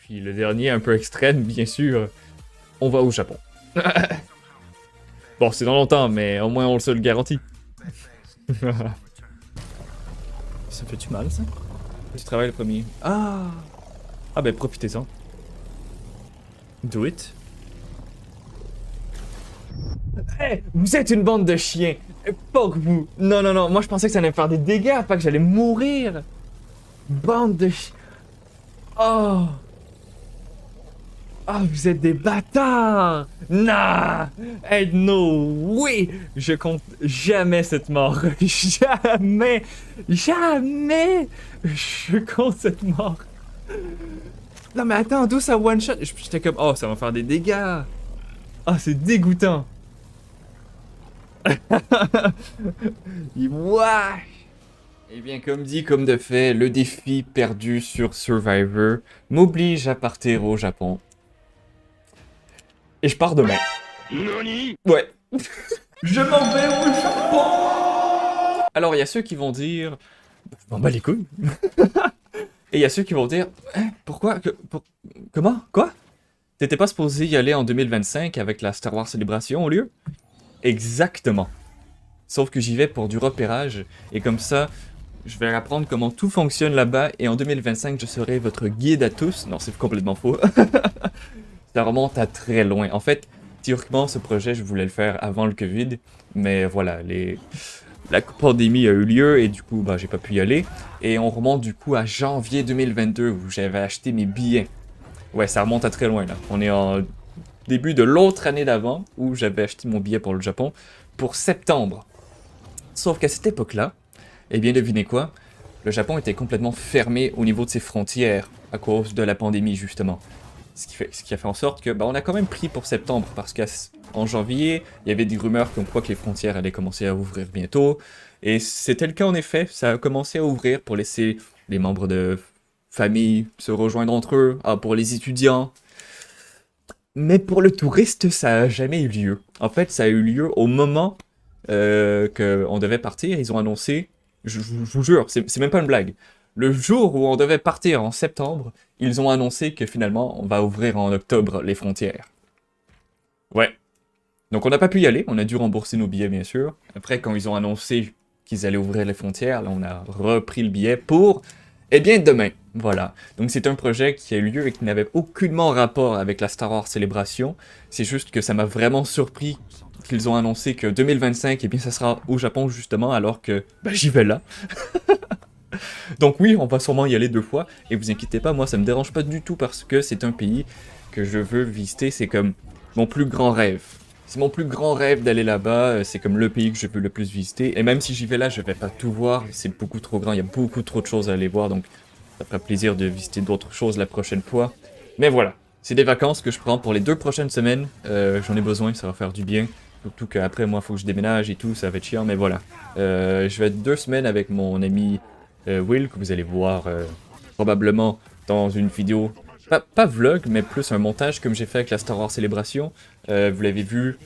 puis le dernier, un peu extrême, bien sûr, on va au Japon. Bon, c'est dans longtemps, mais au moins on se le garantit. Ça fait du mal, ça? Tu travailles le premier. Ah! Ah ben profitez-en. Do it. Hey, vous êtes une bande de chiens! Fuck vous! Non, non, non, moi je pensais que ça allait me faire des dégâts, pas que j'allais mourir! Bande de chiens! Oh! Ah, vous êtes des bâtards! Nah! Hey, no! Oui! Je compte jamais cette mort! Jamais! Jamais! Je compte cette mort! Non mais attends, d'où ça one shot? J'étais comme, oh, ça va faire des dégâts! Ah, c'est dégoûtant! Ouah! Eh bien, comme dit, comme de fait, le défi perdu sur Survivor m'oblige à partir au Japon. Et je pars demain. Nani? Ouais. Je m'en vais au Japon! Alors, il y a ceux qui vont dire... Je m'en bats les couilles. Et il y a ceux qui vont dire... Hein, pourquoi? Comment? Quoi? T'étais pas supposé y aller en 2025 avec la Star Wars Célébration au lieu? Exactement. Sauf que j'y vais pour du repérage, et comme ça, je vais apprendre comment tout fonctionne là-bas, et en 2025, je serai votre guide à tous. Non, c'est complètement faux. Ça remonte à très loin. En fait, théoriquement, ce projet, je voulais le faire avant le Covid, mais voilà, la pandémie a eu lieu, et du coup, bah, j'ai pas pu y aller. Et on remonte du coup à janvier 2022, où j'avais acheté mes billets. Ouais, ça remonte à très loin, là. On est en début de l'autre année d'avant, où j'avais acheté mon billet pour le Japon, pour septembre. Sauf qu'à cette époque-là, eh bien, devinez quoi? Le Japon était complètement fermé au niveau de ses frontières, à cause de la pandémie, justement. Ce qui a fait en sorte que, bah, on a quand même pris pour septembre, parce qu'en janvier, il y avait des rumeurs comme quoi que les frontières allaient commencer à ouvrir bientôt, et c'était le cas en effet, ça a commencé à ouvrir pour laisser les membres de famille se rejoindre entre eux, pour les étudiants. Mais pour le touriste, ça a jamais eu lieu. En fait, ça a eu lieu au moment qu'on devait partir, ils ont annoncé, je vous jure, c'est même pas une blague, le jour où on devait partir en septembre, ils ont annoncé que finalement on va ouvrir en octobre les frontières. Ouais. Donc on n'a pas pu y aller, on a dû rembourser nos billets bien sûr. Après quand ils ont annoncé qu'ils allaient ouvrir les frontières, là on a repris le billet pour, eh bien demain. Voilà. Donc c'est un projet qui a eu lieu et qui n'avait aucunement rapport avec la Star Wars Célébration. C'est juste que ça m'a vraiment surpris qu'ils ont annoncé que 2025, eh bien ça sera au Japon justement, alors que bah, j'y vais là. Donc oui, on va sûrement y aller 2 fois, et vous inquiétez pas, moi ça me dérange pas du tout parce que c'est un pays que je veux visiter, c'est comme mon plus grand rêve. C'est mon plus grand rêve d'aller là-bas, c'est comme le pays que je veux le plus visiter, et même si j'y vais là, je vais pas tout voir, c'est beaucoup trop grand, il y a beaucoup trop de choses à aller voir, donc ça fera plaisir de visiter d'autres choses la prochaine fois. Mais voilà, c'est des vacances que je prends pour les 2 prochaines semaines, j'en ai besoin, ça va faire du bien. Surtout qu'après, moi, faut que je déménage et tout, ça va être chiant, mais voilà. Je vais être 2 semaines avec mon ami Will, que vous allez voir probablement dans une vidéo, pas vlog, mais plus un montage comme j'ai fait avec la Star Wars Célébration. Vous l'avez vu,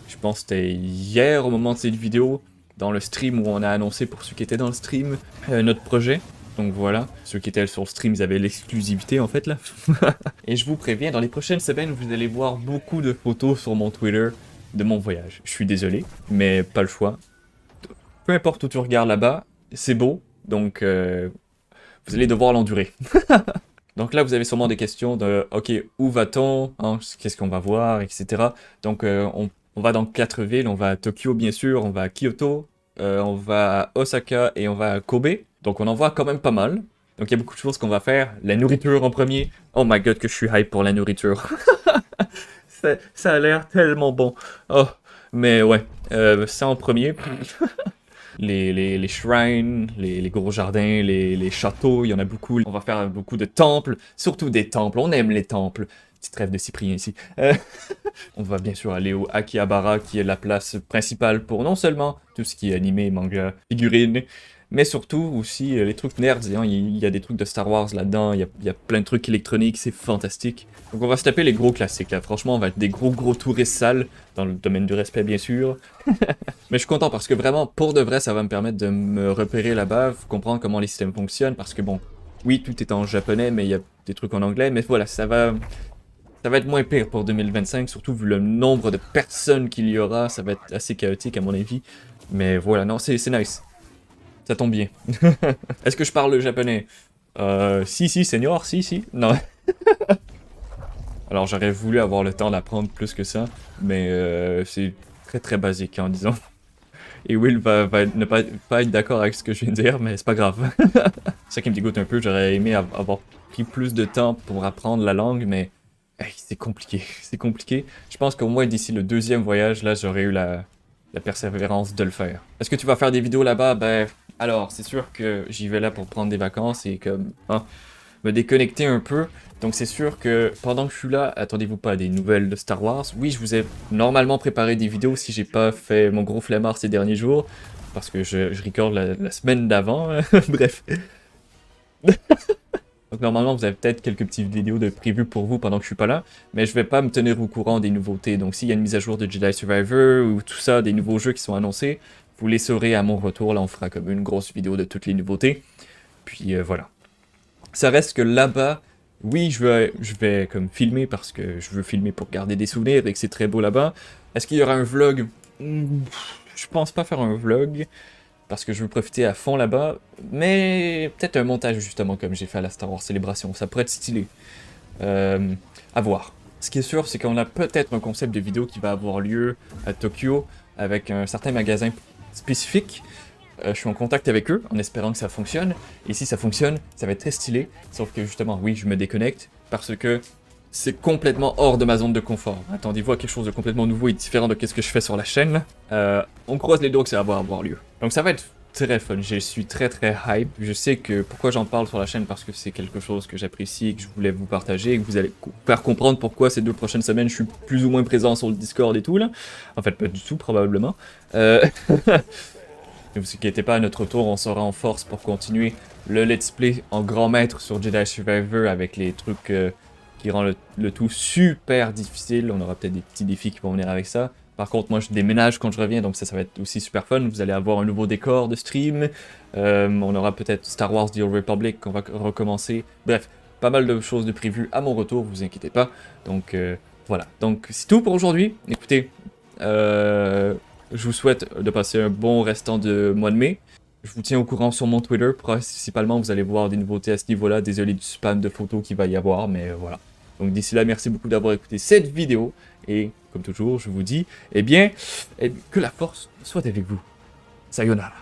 je pense que c'était hier au moment de cette vidéo, dans le stream où on a annoncé pour ceux qui étaient dans le stream notre projet. Donc voilà, ceux qui étaient sur le stream, ils avaient l'exclusivité en fait là. Et je vous préviens, dans les prochaines semaines, vous allez voir beaucoup de photos sur mon Twitter de mon voyage. Je suis désolé, mais pas le choix. Peu importe où tu regardes là-bas, c'est beau, donc vous allez devoir l'endurer. Donc là, vous avez sûrement des questions de « Ok, où va-t-on hein, qu'est-ce qu'on va voir, etc. » Donc on va dans 4 villes, on va à Tokyo bien sûr, on va à Kyoto, on va à Osaka et on va à Kobe. Donc on en voit quand même pas mal. Donc il y a beaucoup de choses qu'on va faire. La nourriture en premier. Oh my god que je suis hype pour la nourriture. Ça a l'air tellement bon. Oh, mais ouais, ça en premier. Les shrines, les gros jardins, les châteaux, il y en a beaucoup. On va faire beaucoup de temples, surtout des temples. On aime les temples. Petite rêve de Cyprien ici. On va bien sûr aller au Akihabara, qui est la place principale pour non seulement tout ce qui est animé, manga, figurines, mais surtout aussi les trucs nerds. Hein. Il y a des trucs de Star Wars là-dedans, il y a plein de trucs électroniques, c'est fantastique. Donc on va se taper les gros classiques là. Franchement, on va être des gros touristes sales, dans le domaine du respect bien sûr. Mais je suis content parce que vraiment, pour de vrai, ça va me permettre de me repérer là-bas, comprendre comment les systèmes fonctionnent, parce que bon, oui, tout est en japonais, mais il y a des trucs en anglais, mais voilà, ça va être moins pire pour 2025, surtout vu le nombre de personnes qu'il y aura, ça va être assez chaotique à mon avis. Mais voilà, non, c'est nice. Ça tombe bien. Est-ce que je parle le japonais? Si, senior, si. Non. Alors j'aurais voulu avoir le temps d'apprendre plus que ça, mais c'est très basique en disant. Et Will va ne pas être d'accord avec ce que je viens de dire, mais c'est pas grave. C'est ça qui me dégoûte un peu, j'aurais aimé avoir pris plus de temps pour apprendre la langue, mais hey, c'est compliqué, c'est compliqué. Je pense qu'au moins d'ici le deuxième voyage, là, j'aurais eu la persévérance de le faire. Est-ce que tu vas faire des vidéos là-bas? Ben, alors, c'est sûr que j'y vais là pour prendre des vacances et comme, hein, me déconnecter un peu. Donc c'est sûr que pendant que je suis là, attendez-vous pas à des nouvelles de Star Wars. Oui, je vous ai normalement préparé des vidéos si j'ai pas fait mon gros flemmard ces derniers jours. Parce que je recorde la semaine d'avant. Bref. Donc normalement, vous avez peut-être quelques petites vidéos de prévues pour vous pendant que je suis pas là, mais je vais pas me tenir au courant des nouveautés. Donc s'il y a une mise à jour de Jedi Survivor ou tout ça, des nouveaux jeux qui sont annoncés, vous les saurez à mon retour. Là, on fera comme une grosse vidéo de toutes les nouveautés. Puis voilà. Ça reste que là-bas, oui, je vais comme filmer parce que je veux filmer pour garder des souvenirs et que c'est très beau là-bas. Est-ce qu'il y aura un vlog? Je pense pas faire un vlog parce que je veux profiter à fond là-bas, mais peut-être un montage justement comme j'ai fait à la Star Wars Célébration, ça pourrait être stylé. À voir. Ce qui est sûr, c'est qu'on a peut-être un concept de vidéo qui va avoir lieu à Tokyo avec un certain magasin spécifique. Je suis en contact avec eux en espérant que ça fonctionne. Et si ça fonctionne, ça va être très stylé. Sauf que justement, oui, je me déconnecte parce que c'est complètement hors de ma zone de confort. Attendez-vous à quelque chose de complètement nouveau et différent de ce que je fais sur la chaîne. On croise les doigts que ça va avoir lieu. Donc ça va être très fun. Je suis très hype. Je sais que pourquoi j'en parle sur la chaîne, parce que c'est quelque chose que j'apprécie et que je voulais vous partager et que vous allez faire comprendre pourquoi ces 2 prochaines semaines je suis plus ou moins présent sur le Discord et tout là. En fait, pas du tout probablement. Ne vous inquiétez pas, à notre tour, on sera en force pour continuer le let's play en grand maître sur Jedi Survivor avec les trucs qui rendent le tout super difficile. On aura peut-être des petits défis qui vont venir avec ça. Par contre, moi, je déménage quand je reviens, donc ça va être aussi super fun. Vous allez avoir un nouveau décor de stream. On aura peut-être Star Wars The Old Republic qu'on va recommencer. Bref, pas mal de choses de prévues à mon retour, vous inquiétez pas. Donc voilà, donc c'est tout pour aujourd'hui. Écoutez, je vous souhaite de passer un bon restant de mois de mai. Je vous tiens au courant sur mon Twitter. Principalement, vous allez voir des nouveautés à ce niveau-là. Désolé du spam de photos qu'il va y avoir, mais voilà. Donc d'ici là, merci beaucoup d'avoir écouté cette vidéo. Et comme toujours, je vous dis, eh bien, que la force soit avec vous. Sayonara.